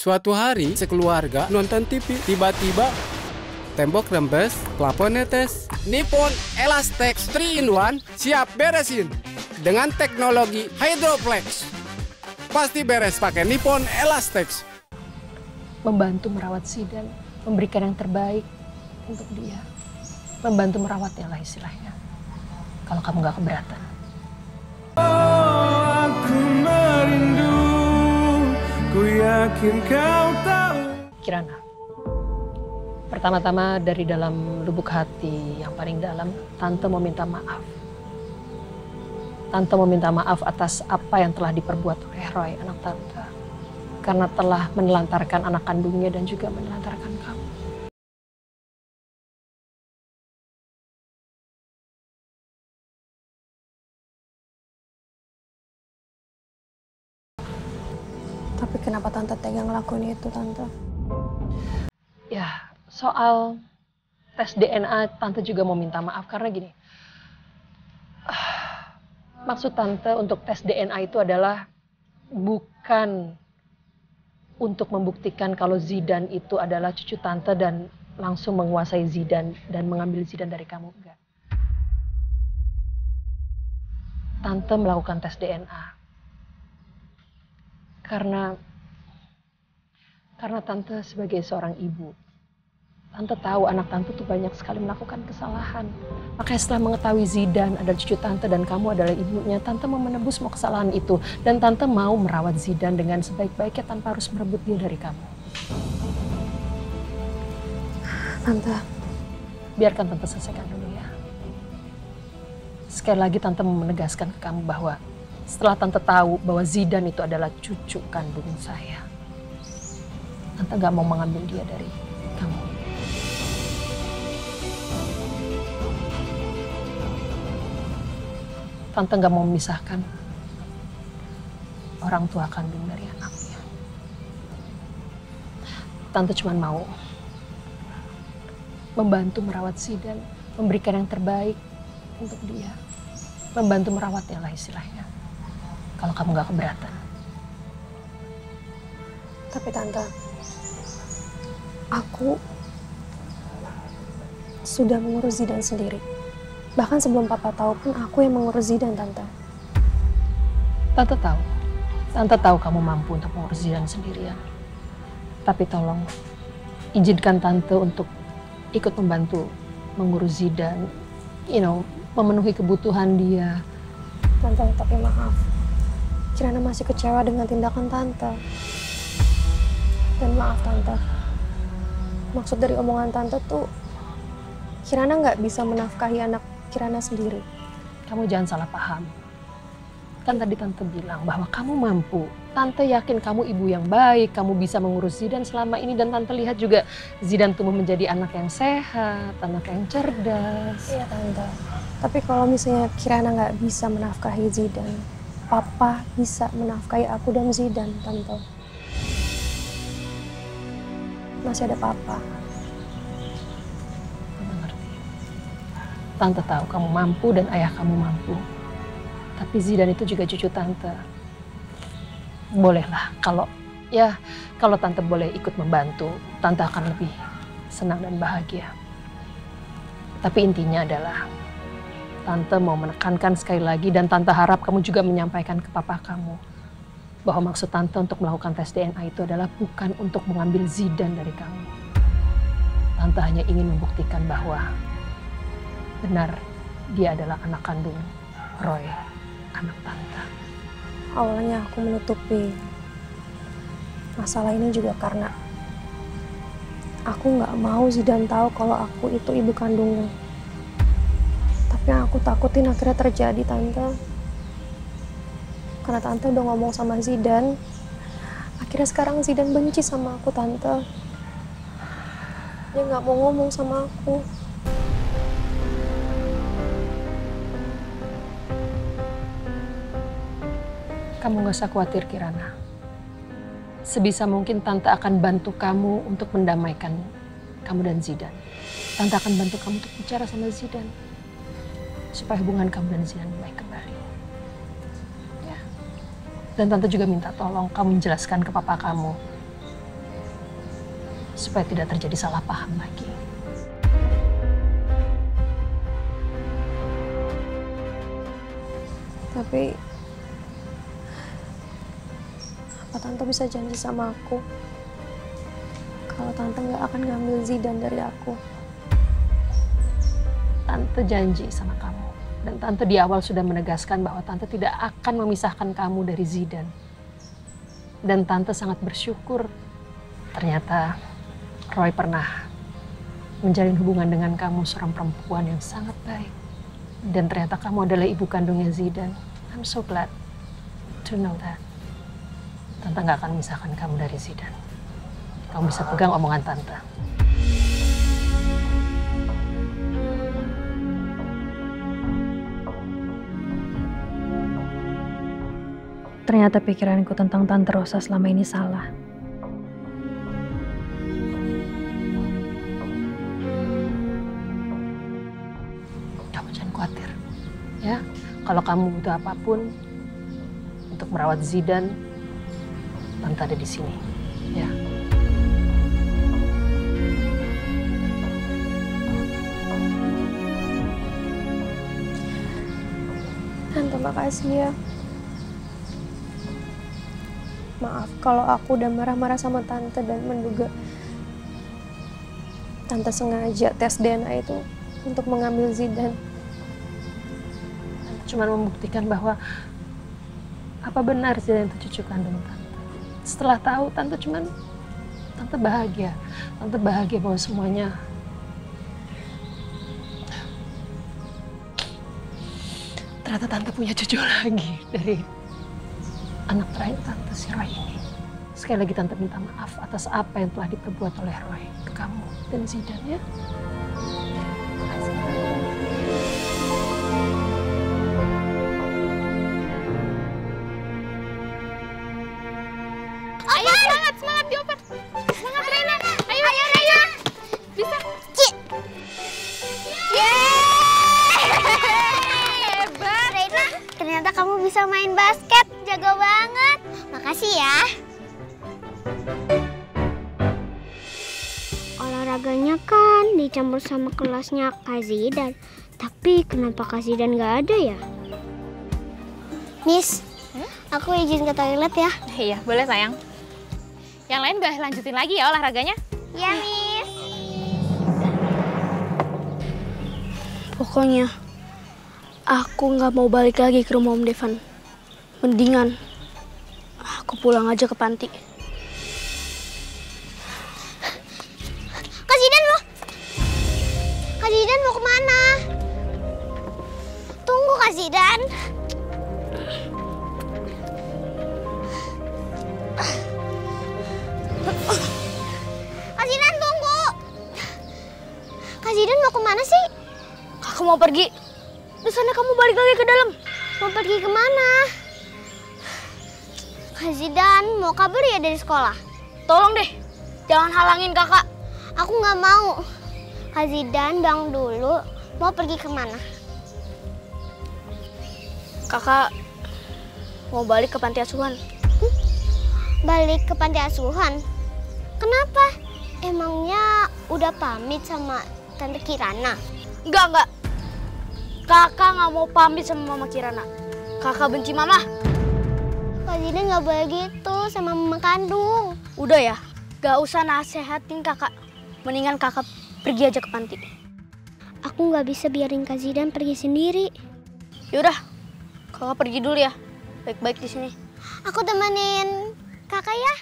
Suatu hari, sekeluarga nonton TV. Tiba-tiba, tembok rembes, plafon netes. Nippon Elastex 3-in-1 siap beresin. Dengan teknologi Hydroflex. Pasti beres pakai Nippon Elastex. Membantu merawat Zidan, memberikan yang terbaik untuk dia. Membantu merawatnya lah istilahnya. Kalau kamu gak keberatan. Aku merindu, ku yakin kau tahu. Kirana, pertama-tama dari dalam lubuk hati yang paling dalam, Tante mau minta maaf. Tante mau minta maaf atas apa yang telah diperbuat oleh Roy, anak Tante. Karena telah menelantarkan anak kandungnya dan juga menelantarkan kamu. Tapi kenapa Tante tega ngelakuin itu, Tante? Ya, soal tes DNA, Tante juga mau minta maaf karena gini. Maksud Tante untuk tes DNA itu adalah bukan untuk membuktikan kalau Zidan itu adalah cucu Tante dan langsung menguasai Zidan dan mengambil Zidan dari kamu, enggak. Tante melakukan tes DNA. Karena Tante sebagai seorang ibu, Tante tahu anak Tante tuh banyak sekali melakukan kesalahan. Makanya setelah mengetahui Zidan adalah cucu Tante dan kamu adalah ibunya, Tante mau menebus semua kesalahan itu. Dan Tante mau merawat Zidan dengan sebaik-baiknya tanpa harus merebut dia dari kamu. Tante, biarkan Tante selesaikan dulu ya. Sekali lagi Tante mau menegaskan ke kamu bahwa setelah Tante tahu bahwa Zidan itu adalah cucu kandung saya, Tante gak mau mengambil dia dari kamu. Tante gak mau memisahkan orang tua kandung dari anaknya. Tante cuma mau membantu merawat Zidan, memberikan yang terbaik untuk dia. Membantu merawatnya lah istilahnya. Kalau kamu gak keberatan. tapi Tante, aku sudah mengurus Zidan sendiri. Bahkan sebelum Papa tahu pun aku yang mengurus Zidan, Tante. Tante tahu. Tante tahu kamu mampu untuk mengurus Zidan sendirian. Tapi tolong izinkan Tante untuk ikut membantu mengurus Zidan. Memenuhi kebutuhan dia. Tante, tapi maaf. Kirana masih kecewa dengan tindakan Tante. Dan maaf, Tante. Maksud dari omongan Tante tuh, Kirana nggak bisa menafkahi anak Kirana sendiri. Kamu jangan salah paham. Kan tadi Tante bilang bahwa kamu mampu. Tante yakin kamu ibu yang baik, kamu bisa mengurus Zidan selama ini. Dan Tante lihat juga Zidan tumbuh menjadi anak yang sehat, anak yang cerdas. Iya, Tante. Tapi kalau misalnya Kirana nggak bisa menafkahi Zidan, Papa bisa menafkahi aku dan Zidan, Tante. Masih ada Papa. Tante ngerti. Tante tahu kamu mampu dan ayah kamu mampu. Tapi Zidan itu juga cucu Tante. Bolehlah kalau Tante boleh ikut membantu, Tante akan lebih senang dan bahagia. Tapi intinya adalah Tante mau menekankan sekali lagi dan Tante harap kamu juga menyampaikan ke papa kamu bahwa maksud Tante untuk melakukan tes DNA itu adalah bukan untuk mengambil Zidan dari kamu. Tante hanya ingin membuktikan bahwa benar dia adalah anak kandung Roy, anak Tante. Awalnya aku menutupi masalah ini juga karena aku nggak mau Zidan tahu kalau aku itu ibu kandungnya. Tapi yang aku takutin akhirnya terjadi, Tante. Karena Tante udah ngomong sama Zidan, akhirnya sekarang Zidan benci sama aku, Tante. Dia nggak mau ngomong sama aku. Kamu gak usah khawatir, Kirana. Sebisa mungkin Tante akan bantu kamu untuk mendamaikan kamu dan Zidan. Tante akan bantu kamu untuk bicara sama Zidan. Supaya hubungan kamu dan Zidan baik kembali. Ya. Dan Tante juga minta tolong kamu menjelaskan ke papa kamu supaya tidak terjadi salah paham lagi. Tapi apa Tante bisa janji sama aku kalau Tante nggak akan ngambil Zidan dari aku? Tante janji sama kamu. Dan Tante di awal sudah menegaskan bahwa Tante tidak akan memisahkan kamu dari Zidan. Dan Tante sangat bersyukur ternyata Roy pernah menjalin hubungan dengan kamu, seorang perempuan yang sangat baik. Dan ternyata kamu adalah ibu kandungnya Zidan. I'm so glad to know that. Tante nggak akan memisahkan kamu dari Zidan. Kamu bisa pegang omongan Tante. Ternyata pikiranku tentang Tante Rosa selama ini salah. Kamu jangan khawatir, ya. Kalau kamu butuh apapun untuk merawat Zidan, Tante ada di sini, ya. Tante makasih ya. Maaf kalau aku udah marah-marah sama Tante dan menduga Tante sengaja tes DNA itu untuk mengambil Zidan. Cuma membuktikan bahwa apa benar Zidan itu cucu kandung Tante. Setelah tahu Tante bahagia. Tante bahagia bahwa semuanya ternyata Tante punya cucu lagi dari anak terakhir Tante, si Roy ini. Sekali lagi Tante minta maaf atas apa yang telah diperbuat oleh Roy ke kamu dan Zidan, ya. Ayo semangat dioper. Semangat Rena. Ayo Rena. Bisa. Hebat Rena. Ternyata kamu bisa main basket. Jago banget. Makasih ya. Olahraganya kan dicampur sama kelasnya Kak Zidan. Tapi kenapa Kak Zidan nggak ada ya? Miss, aku izin ke toilet ya. Iya, boleh sayang. Yang lain gak lanjutin lagi ya olahraganya? Ya, Miss. Pokoknya aku nggak mau balik lagi ke rumah Om Devan. Mendingan aku pulang aja ke panti. Kak Zidan mau kemana? Tunggu Kak Zidan. Kak Zidan tunggu. Kak Zidan mau kemana sih? Kakak mau pergi. Di sana kamu balik lagi ke dalam. Mau pergi kemana? Kak Zidan mau kabur ya dari sekolah? Tolong deh, jangan halangin kakak. Aku nggak mau. Kak Zidan bilang dulu mau pergi kemana? Kakak mau balik ke panti asuhan. Balik ke panti asuhan? Kenapa? Emangnya udah pamit sama Tante Kirana? Enggak. Kakak nggak mau pamit sama Mama Kirana. Kakak benci Mama. Kak Zidan nggak boleh gitu sama mama kandung. Udah ya, gak usah nasehatin kakak. Mendingan kakak pergi aja ke panti. Aku nggak bisa biarin Kak Zidan pergi sendiri. Yaudah, kakak pergi dulu ya. Baik-baik di sini. Aku temenin kakak ya.